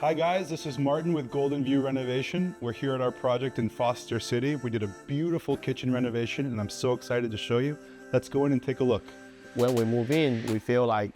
Hi guys, this is Martin with Golden View Renovation. We're here at our project in Foster City. We did a beautiful kitchen renovation and I'm so excited to show you. Let's go in and take a look. When we move in, we feel like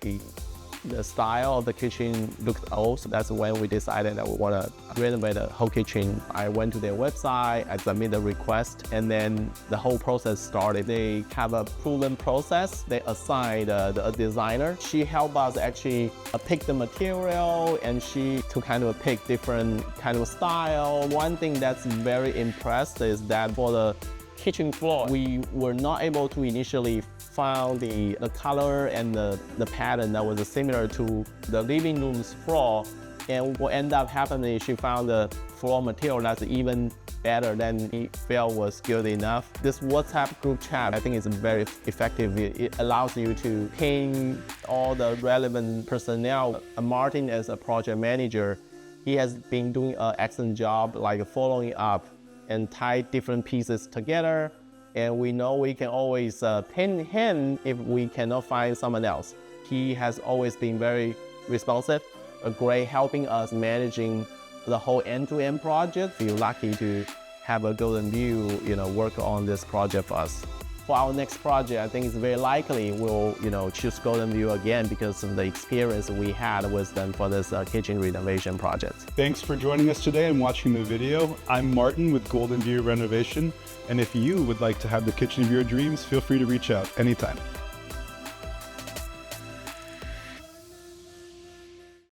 the style of the kitchen looks old. So that's when we decided that we want to renovate the whole kitchen. I went to their website, I submitted a request, and then the whole process started. They have a proven process. They assigned a designer. She helped us actually pick the material, and she to kind of pick different kind of style. One thing that's very impressed is that for the kitchen floor, we were not able to initially find the color and the pattern that was similar to the living room's floor. And what ended up happening, she found the floor material that's even better than we felt was good enough. This WhatsApp group chat, I think is very effective. It allows you to ping all the relevant personnel. Martin, as a project manager, he has been doing an excellent job like following up and tie different pieces together. And we know we can always pin him if we cannot find someone else. He has always been very responsive, great helping us managing the whole end-to-end project. Feel lucky to have a Golden View, work on this project for us. For our next project, I think it's very likely we'll, choose Golden View again because of the experience we had with them for this kitchen renovation project. Thanks for joining us today and watching the video. I'm Martin with Golden View Renovation. And if you would like to have the kitchen of your dreams, feel free to reach out anytime.